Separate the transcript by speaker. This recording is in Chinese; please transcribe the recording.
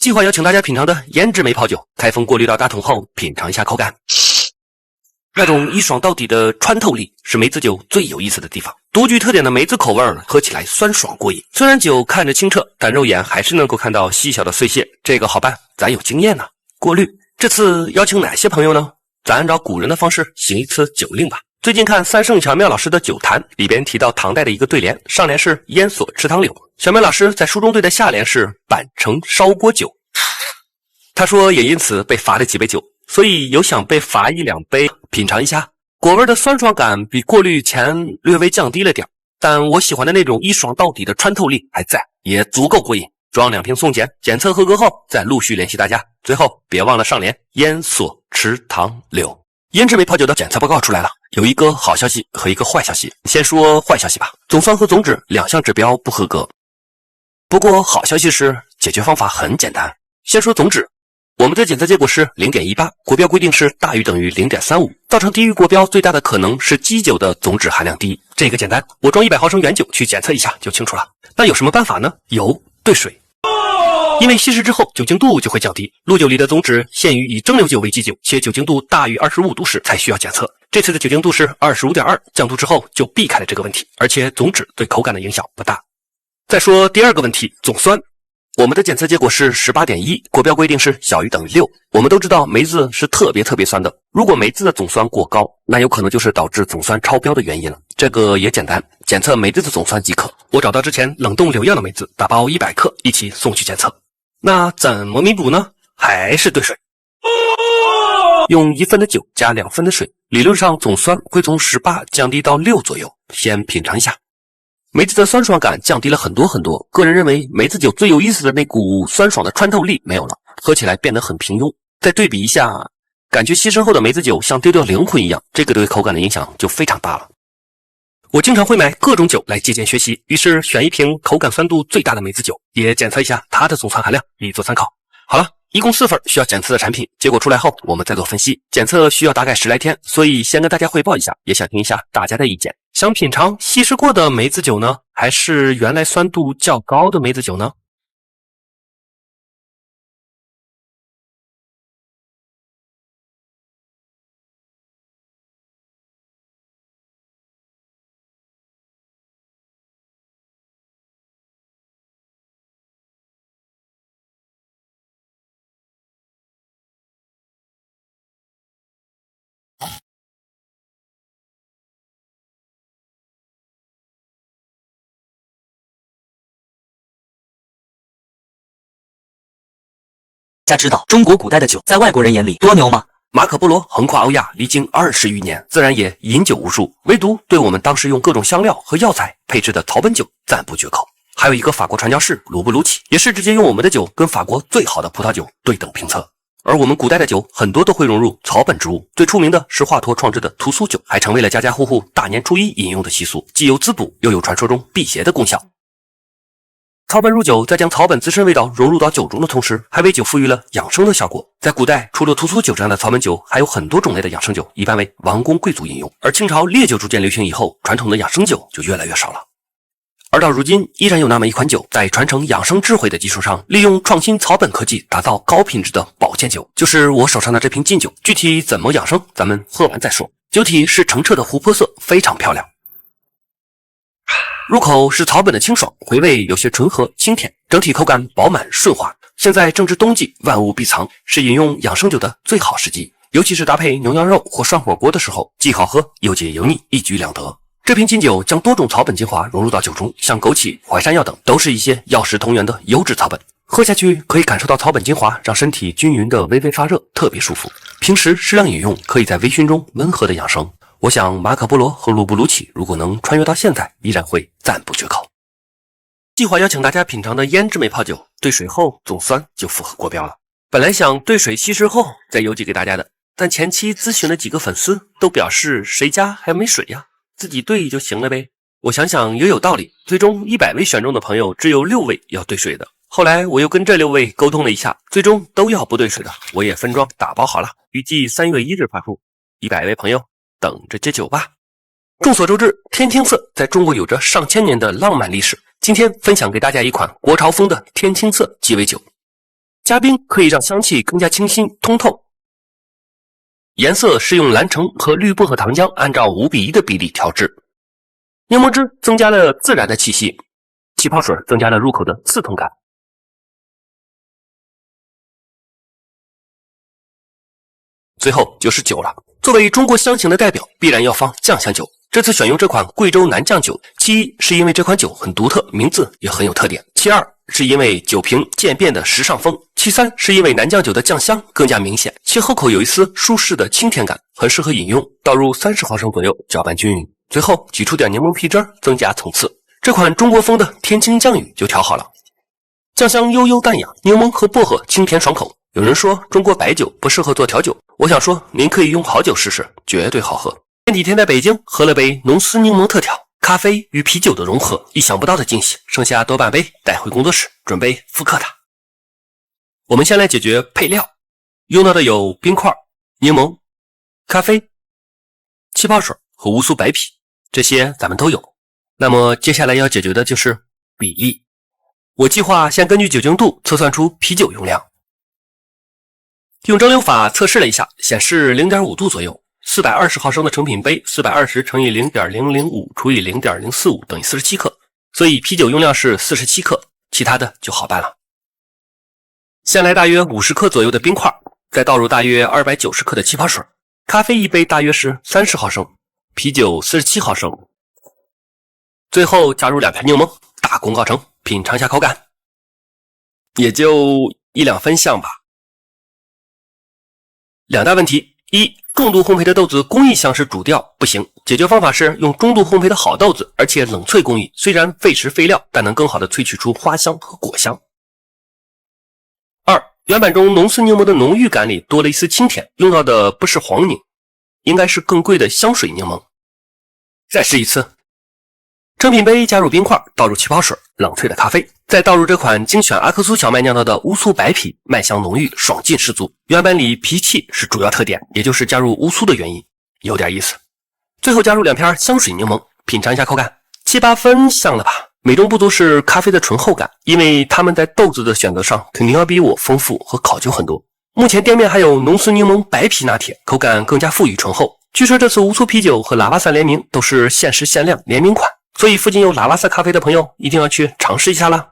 Speaker 1: 计划邀请大家品尝的胭脂梅泡酒，开封过滤到大桶后，品尝一下口感。那种一爽到底的穿透力是梅子酒最有意思的地方。独具特点的梅子口味喝起来酸爽过瘾。虽然酒看着清澈，但肉眼还是能够看到细小的碎屑。这个好办，咱有经验呢。过滤，这次邀请哪些朋友呢？咱按照古人的方式行一次酒令吧。最近看三圣小妙老师的酒坛，里边提到唐代的一个对联，上联是烟锁池塘柳，小妙老师在书中对的下联是板城烧锅酒。他说也因此被罚了几杯酒，所以有想被罚一两杯品尝一下。果味的酸爽感比过滤前略微降低了点，但我喜欢的那种一爽到底的穿透力还在，也足够过瘾。装2瓶送检，检测合格后再陆续联系大家。最后别忘了上联烟锁池塘柳。胭脂梅泡酒的检测报告出来了，有一个好消息和一个坏消息。先说坏消息吧，总酸和总脂2项指标不合格。不过好消息是解决方法很简单。先说总脂，我们的检测结果是 0.18， 国标规定是大于等于 0.35， 造成低于国标最大的可能是基酒的总脂含量低。这个简单，我装100毫升原酒去检测一下就清楚了。那有什么办法呢？有，兑水。因为稀释之后酒精度就会降低，露酒里的总脂限于以蒸馏酒为基酒，且酒精度大于25度时才需要检测。这次的酒精度是 25.2， 降度之后就避开了这个问题，而且总脂对口感的影响不大。再说第二个问题，总酸。我们的检测结果是 18.1， 国标规定是小于等于6。我们都知道梅子是特别酸的，如果梅子的总酸过高，那有可能就是导致总酸超标的原因了。这个也简单，检测梅子的总酸即可。我找到之前冷冻留样的梅子，打包100克一起送去检测。那怎么弥补呢？还是兑水。用1分的酒加2分的水，理论上总酸会从18降低到6左右。先品尝一下。梅子的酸爽感降低了很多，个人认为梅子酒最有意思的那股酸爽的穿透力没有了，喝起来变得很平庸。再对比一下，感觉牺牲后的梅子酒像丢掉灵魂一样，这个对口感的影响就非常大了。我经常会买各种酒来借鉴学习，于是选一瓶口感酸度最大的梅子酒，也检测一下它的总酸含量，以做参考。好了，一共4份需要检测的产品，结果出来后我们再做分析。检测需要大概10来天，所以先跟大家汇报一下，也想听一下大家的意见。想品尝稀释过的梅子酒呢，还是原来酸度较高的梅子酒呢？
Speaker 2: 大家知道中国古代的酒在外国人眼里多牛吗？
Speaker 1: 马可波罗横跨欧亚，历经20余年，自然也饮酒无数，唯独对我们当时用各种香料和药材配制的草本酒赞不绝口。还有一个法国传教士鲁布卢奇，也是直接用我们的酒跟法国最好的葡萄酒对等评测。而我们古代的酒很多都会融入草本植物，最出名的是华佗创制的屠苏酒，还成为了家家户户大年初一饮用的习俗，既有滋补，又有传说中辟邪的功效。草本入酒，在将草本自身味道融入到酒中的同时，还为酒赋予了养生的效果。在古代，除了屠苏酒这样的草本酒，还有很多种类的养生酒，一般为王公贵族饮用。而清朝烈酒逐渐流行以后，传统的养生酒就越来越少了。而到如今，依然有那么一款酒，在传承养生智慧的基础上，利用创新草本科技，打造高品质的保健酒，就是我手上的这瓶劲酒。具体怎么养生，咱们喝完再说。酒体是澄澈的琥珀色，非常漂亮。入口是草本的清爽，回味有些醇和清甜，整体口感饱满顺滑。现在正值冬季，万物闭藏，是饮用养生酒的最好时机，尤其是搭配牛羊肉或涮火锅的时候，既好喝又解油腻，一举两得。这瓶劲酒将多种草本精华融入到酒中，像枸杞、淮山药等，都是一些药食同源的优质草本。喝下去可以感受到草本精华让身体均匀的微微发热，特别舒服。平时适量饮用，可以在微醺中温和的养生。我想马可波罗和鲁布卢奇如果能穿越到现在，依然会赞不绝口。计划邀请大家品尝的胭脂梅泡酒，兑水后总酸就符合国标了。本来想兑水稀释后再邮寄给大家的，但前期咨询了几个粉丝，都表示谁家还没水呀，自己兑就行了呗。我想想也有道理，最终100位选中的朋友只有6位要兑水的。后来我又跟这6位沟通了一下，最终都要不兑水的，我也分装打包好了，预计3月1日发出。100位朋友等着接酒吧。众所周知，天青色在中国有着上千年的浪漫历史。今天分享给大家一款国潮风的天青色鸡尾酒。加冰可以让香气更加清新通透。颜色是用蓝橙和绿薄荷糖浆按照5:1的比例调制。柠檬汁增加了自然的气息，气泡水增加了入口的刺痛感。最后就是酒了，作为中国香型的代表，必然要放酱香酒。这次选用这款贵州南酱酒，其一是因为这款酒很独特，名字也很有特点；其二是因为酒瓶渐变的时尚风；其三是因为南酱酒的酱香更加明显，其后口有一丝舒适的清甜感，很适合饮用。倒入30毫升左右，搅拌均匀，最后挤出点柠檬皮汁，增加层次。这款中国风的天青酱雨就调好了，酱香悠悠淡雅，柠檬和薄荷清甜爽口。有人说中国白酒不适合做调酒，我想说您可以用好酒试试，绝对好喝。前几天在北京喝了杯浓丝柠檬特调，咖啡与啤酒的融合，意想不到的惊喜，剩下多半杯带回工作室，准备复刻它。我们先来解决配料，用到的有冰块、柠檬、咖啡、气泡水和乌苏白啤，这些咱们都有。那么接下来要解决的就是比例。我计划先根据酒精度测算出啤酒用量。用蒸馏法测试了一下，显示 0.5 度左右。420毫升的成品杯，420乘以 0.005 除以 0.045 等于47克，所以啤酒用量是47克，其他的就好办了。先来大约50克左右的冰块，再倒入大约290克的气泡水，咖啡一杯大约是30毫升，啤酒47毫升，最后加入2片柠檬，大功告成，品尝一下口感，也就1-2分像吧。两大问题：一、重度烘焙的豆子工艺香是主调，不行。解决方法是用中度烘焙的好豆子，而且冷萃工艺，虽然费时费料，但能更好的萃取出花香和果香。二、原版中浓丝柠檬的浓郁感里多了一丝清甜，用到的不是黄柠，应该是更贵的香水柠檬。再试一次。成品杯加入冰块，倒入气泡水，冷萃的咖啡，再倒入这款精选阿克苏小麦酿造的乌苏白啤，麦香浓郁，爽劲十足。原版里啤气是主要特点，也就是加入乌苏的原因，有点意思。最后加入2片香水柠檬，品尝一下口感，7-8分像了吧？美中不足是咖啡的醇厚感，因为他们在豆子的选择上肯定要比我丰富和考究很多。目前店面还有浓丝柠檬白啤拿铁，口感更加富裕醇厚。据说这次乌苏啤酒和拉瓦萨联名都是限时限量联名款，所以附近有拉瓦萨咖啡的朋友一定要去尝试一下啦。